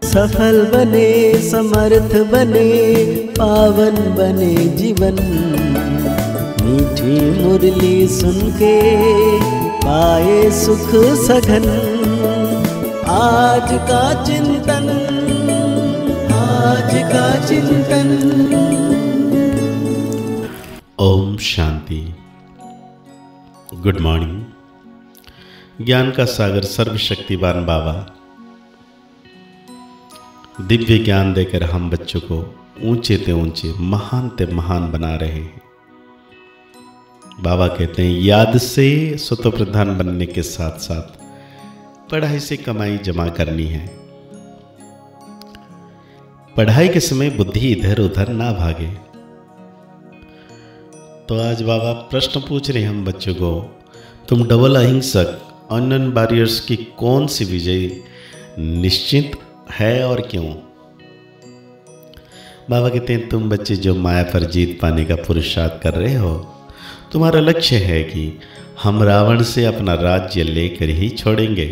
सफल बने, समर्थ बने, पावन बने जीवन। मीठी मुरली सुन के पाए सुख सघन। आज का चिंतन, आज का चिंतन। ओम शांति। Good morning. ज्ञान का सागर सर्वशक्तिवान बाबा दिव्य ज्ञान देकर हम बच्चों को ऊंचे ते ऊंचे, महान ते महान बना रहे हैं। बाबा कहते हैं याद से स्वतः प्रधान बनने के साथ साथ पढ़ाई से कमाई जमा करनी है। पढ़ाई के समय बुद्धि इधर उधर ना भागे। तो आज बाबा प्रश्न पूछ रहे हैं हम बच्चों को, तुम डबल अहिंसक अनन वॉरियर्स की कौन सी विजय निश्चित है और क्यों? बाबा कहते हैं तुम बच्चे जो माया पर जीत पाने का पुरुषार्थ कर रहे हो, तुम्हारा लक्ष्य है कि हम रावण से अपना राज्य लेकर ही छोड़ेंगे।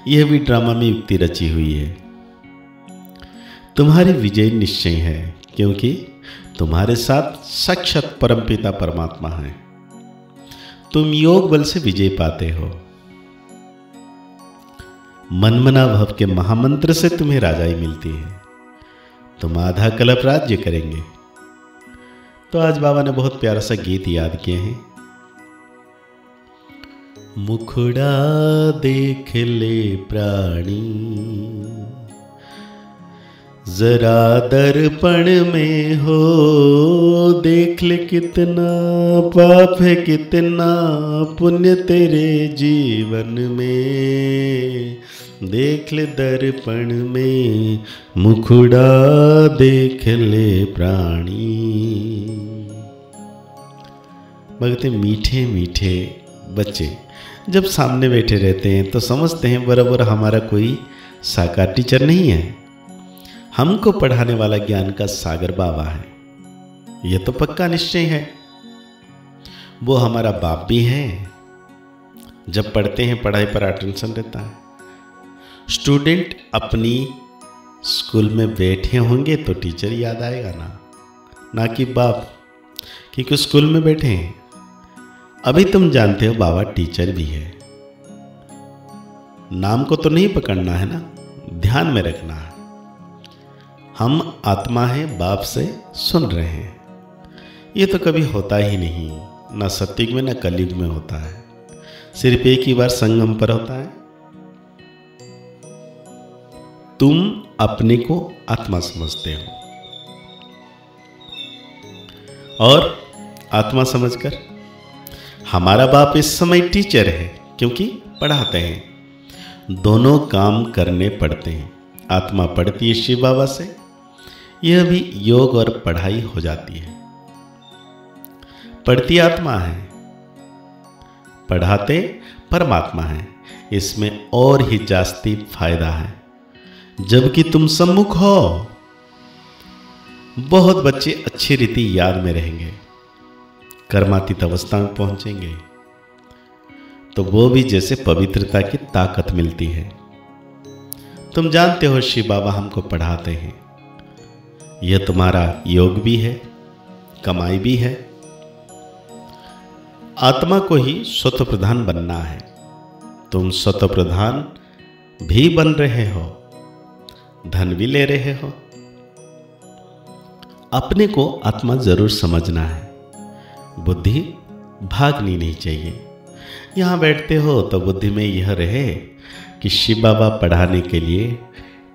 यह भी ड्रामा में युक्ति रची हुई है। तुम्हारी विजय निश्चय है क्योंकि तुम्हारे साथ साक्षात परमपिता परमात्मा है। तुम योग बल से विजय पाते हो। मनमना भव के महामंत्र से तुम्हें राजाई मिलती है। तुम आधा कल्प राज्य करेंगे। तो आज बाबा ने बहुत प्यारा सा गीत याद किए हैं। मुखड़ा देख ले प्राणी, जरा दर्पण में हो, देख ले कितना पाप है कितना पुण्य तेरे जीवन में। देख ले दर्पण में, मुखड़ा देख ले प्राणी। भगते मीठे मीठे बच्चे जब सामने बैठे रहते हैं तो समझते हैं बराबर हमारा कोई साकार टीचर नहीं है। हमको पढ़ाने वाला ज्ञान का सागर बाबा है। यह तो पक्का निश्चय है। वो हमारा बाप भी है। जब पढ़ते हैं पढ़ाई पर अटेंशन रहता है। स्टूडेंट अपनी स्कूल में बैठे होंगे तो टीचर याद आएगा ना कि बाप, क्योंकि स्कूल में बैठे हैं। अभी तुम जानते हो बाबा टीचर भी है। नाम को तो नहीं पकड़ना है ना, ध्यान में रखना है। हम आत्मा है, बाप से सुन रहे हैं। ये तो कभी होता ही नहीं, ना सतयुग में ना कलयुग में होता है। सिर्फ एक ही बार संगम पर होता है। तुम अपने को आत्मा समझते हो और आत्मा समझकर हमारा बाप इस समय टीचर है क्योंकि पढ़ाते हैं। दोनों काम करने पड़ते हैं। आत्मा पढ़ती है शिव बाबा से, यह भी योग और पढ़ाई हो जाती है। पढ़ती आत्मा है, पढ़ाते परमात्मा है। इसमें और ही जास्ती फायदा है। जबकि तुम सम्मुख हो, बहुत बच्चे अच्छी रीति याद में रहेंगे। कर्मातीत अवस्था में पहुंचेंगे तो वो भी जैसे पवित्रता की ताकत मिलती है। तुम जानते हो शिव बाबा हमको पढ़ाते हैं। यह तुम्हारा योग भी है, कमाई भी है। आत्मा को ही स्वतः प्रधान बनना है। तुम स्वतः प्रधान भी बन रहे हो, धन भी ले रहे हो। अपने को आत्मा जरूर समझना है। बुद्धि भागनी नहीं चाहिए। यहां बैठते हो तो बुद्धि में यह रहे कि शिव बाबा पढ़ाने के लिए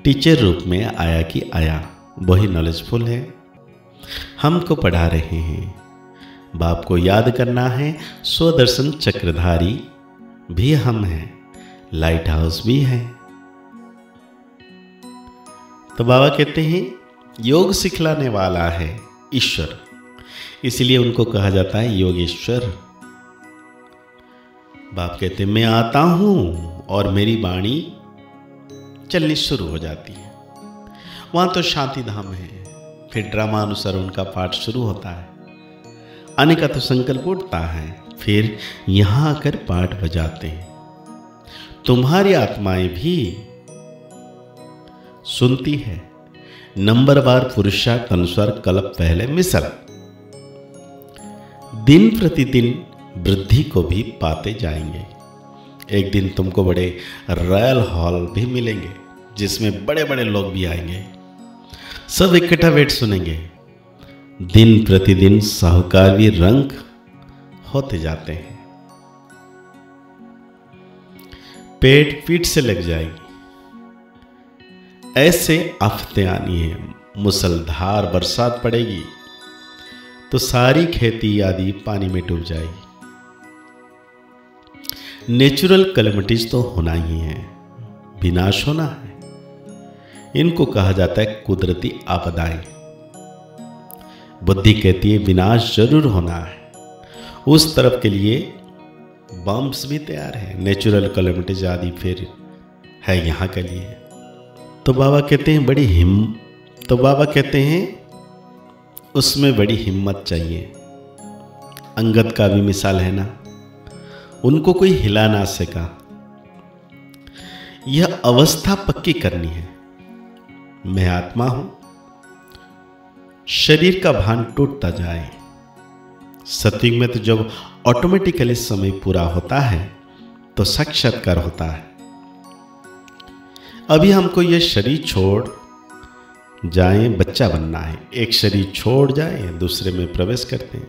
टीचर रूप में आया कि आया, वही नॉलेजफुल है, हमको पढ़ा रहे हैं। बाप को याद करना है। स्वदर्शन चक्रधारी भी हम हैं, लाइट हाउस भी है। तो बाबा कहते हैं योग सिखलाने वाला है ईश्वर, इसलिए उनको कहा जाता है योगेश्वर। बाप कहते हैं मैं आता हूं और मेरी वाणी चलनी शुरू हो जाती है। वहां तो शांति धाम है। फिर ड्रामा अनुसार उनका पाठ शुरू होता है। आने का तो संकल्प उठता है, फिर यहां आकर पाठ बजाते हैं। तुम्हारी आत्माएं भी सुनती है। नंबरवार पुरुषार्थ अनुसार कल्प पहले मिसल। दिन प्रतिदिन वृद्धि को भी पाते जाएंगे। एक दिन तुमको बड़े रॉयल हॉल भी मिलेंगे जिसमें बड़े बड़े लोग भी आएंगे, सब इकट्ठा बैठ सुनेंगे। दिन प्रतिदिन साहूकार भी रंग होते जाते हैं। पेट पीठ से लग जाएगी। ऐसे आफतें आनी है। मुसलधार बरसात पड़ेगी तो सारी खेती आदि पानी में डूब जाएगी। नेचुरल कैलेमिटीज तो होना ही है, विनाश होना है। इनको कहा जाता है कुदरती आपदाएं। बुद्धि कहती है विनाश जरूर होना है। उस तरफ के लिए बम्स भी तैयार है। नेचुरल कैलेमिटीज आदि फिर है यहाँ के लिए। तो बाबा कहते हैं उसमें बड़ी हिम्मत चाहिए। अंगद का भी मिसाल है ना, उनको कोई हिला ना सका। यह अवस्था पक्की करनी है। मैं आत्मा हूं। शरीर का भान टूटता जाए। सत्युग में तो जब ऑटोमेटिकली समय पूरा होता है तो साक्षात्कार होता है। अभी हमको यह शरीर छोड़ जाए बच्चा बनना है। एक शरीर छोड़ जाए दूसरे में प्रवेश करते हैं।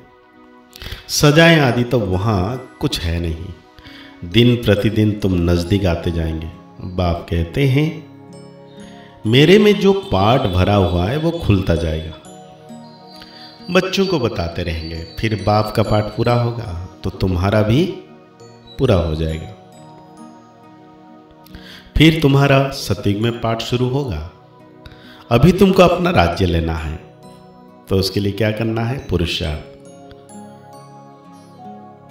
सजाएं आदि तो वहां कुछ है नहीं। दिन प्रतिदिन तुम नजदीक आते जाएंगे। बाप कहते हैं मेरे में जो पाठ भरा हुआ है वो खुलता जाएगा। बच्चों को बताते रहेंगे, फिर बाप का पाठ पूरा होगा तो तुम्हारा भी पूरा हो जाएगा। फिर तुम्हारा सत्युग में पाठ शुरू होगा। अभी तुमको अपना राज्य लेना है तो उसके लिए क्या करना है? पुरुषार्थ।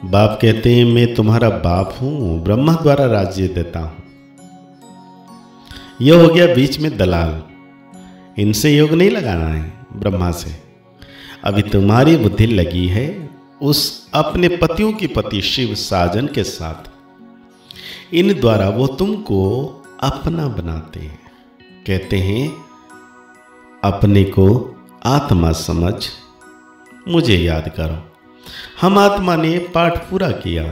बाप कहते हैं मैं तुम्हारा बाप हूं, ब्रह्मा द्वारा राज्य देता हूं। यह हो गया बीच में दलाल। इनसे योग नहीं लगाना है ब्रह्मा से। अभी तुम्हारी बुद्धि लगी है उस अपने पतियों की पति शिव साजन के साथ। इन द्वारा वो तुमको अपना बनाते हैं। कहते हैं अपने को आत्मा समझ मुझे याद करो। हम आत्मा ने पाठ पूरा किया,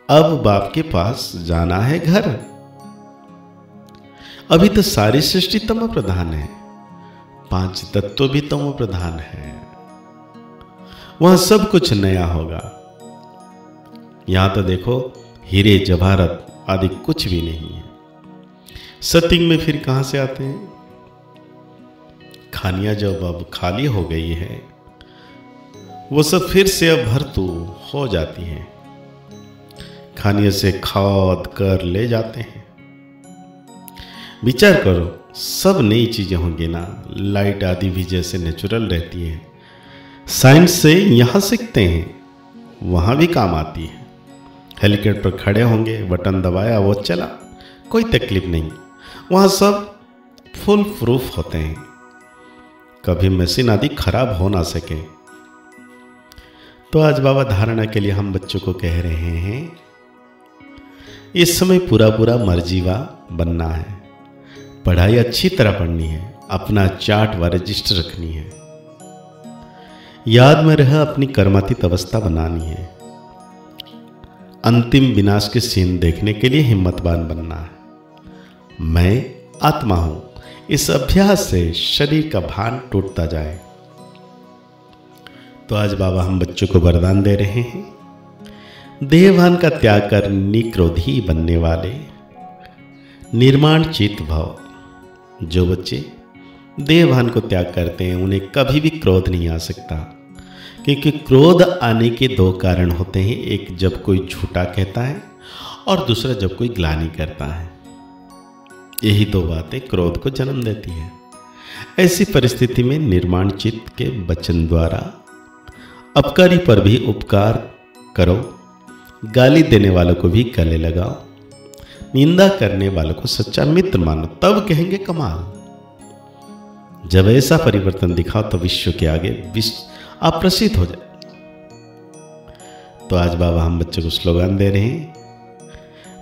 अब बाप के पास जाना है घर। अभी तो सारी सृष्टि तमो प्रधान है, 5 तत्व भी तमो प्रधान है। वहां सब कुछ नया होगा। यहां तो देखो हीरे जवाहरत आदि कुछ भी नहीं है। सत्युग में फिर कहां से आते हैं? खानियां जब अब खाली हो गई है वो सब फिर से अब भरतू हो जाती हैं। खानियों से खोद कर ले जाते हैं। विचार करो सब नई चीजें होंगी ना। लाइट आदि भी जैसे नेचुरल रहती है, साइंस से यहां सीखते हैं, वहां भी काम आती है। हेलीकॉप्टर खड़े होंगे, बटन दबाया वो चला, कोई तकलीफ नहीं। वहां सब फुल प्रूफ होते हैं, कभी मशीन आदि खराब हो ना सके। तो आज बाबा धारणा के लिए हम बच्चों को कह रहे हैं इस समय पूरा पूरा मर्जीवा बनना है। पढ़ाई अच्छी तरह पढ़नी है, अपना चार्ट व रजिस्टर रखनी है, याद में रह अपनी कर्मातीत अवस्था बनानी है। अंतिम विनाश के सीन देखने के लिए हिम्मतवान बनना है। मैं आत्मा हूं। इस अभ्यास से शरीर का भान टूटता जाए। तो आज बाबा हम बच्चों को वरदान दे रहे हैं, देहभान का त्याग कर निक्रोधी बनने वाले निर्माण चित्त भव। जो बच्चे देहभान को त्याग करते हैं उन्हें कभी भी क्रोध नहीं आ सकता, क्योंकि क्रोध आने के 2 कारण होते हैं। एक जब कोई झूठा कहता है और दूसरा जब कोई ग्लानि करता है। यही 2 बातें क्रोध को जन्म देती है। ऐसी परिस्थिति में निर्माण चित्त के वचन द्वारा अपकारी पर भी उपकार करो, गाली देने वालों को भी गले लगाओ, निंदा करने वालों को सच्चा मित्र मानो, तब कहेंगे कमाल। जब ऐसा परिवर्तन दिखाओ तो विश्व के आगे आप प्रसिद्ध हो जाए। तो आज बाबा हम बच्चों को स्लोगन दे रहे हैं,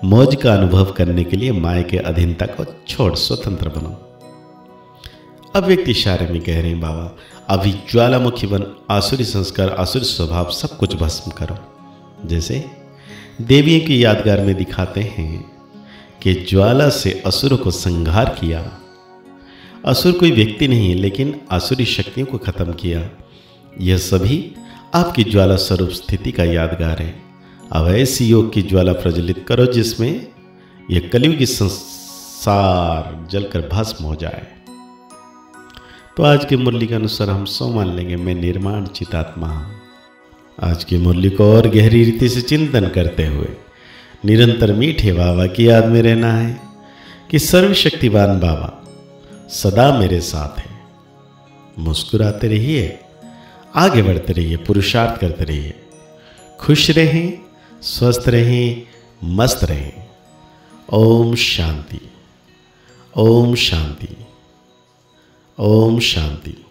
मौज का अनुभव करने के लिए माया के अधीनता को छोड़ स्वतंत्र बनो। अब व्यक्ति इशारे में कह रहे हैं, बाबा अभी ज्वालामुखी बन, आसुरी संस्कार, आसुरी स्वभाव सब कुछ भस्म करो। जैसे देवियों की यादगार में दिखाते हैं कि ज्वाला से असुरों को संहार किया। असुर कोई व्यक्ति नहीं है, लेकिन आसुरी शक्तियों को खत्म किया। यह सभी आपकी ज्वाला स्वरूप स्थिति का यादगार है। अब ऐसी योग की ज्वाला प्रज्वलित करो जिसमें यह कलयुगी संसार जलकर भस्म हो जाए। तो आज की मुरली के अनुसार हम सो मान लेंगे, मैं निर्माण चितात्मा हूं। आज की मुरली को और गहरी रीति से चिंतन करते हुए निरंतर मीठे बाबा की याद में रहना है कि सर्वशक्तिवान बाबा सदा मेरे साथ है। मुस्कुराते रहिए, आगे बढ़ते रहिए, पुरुषार्थ करते रहिए, खुश रहें, स्वस्थ रहें, मस्त रहें। ओम शांति, ओम शांति, ओम शांति।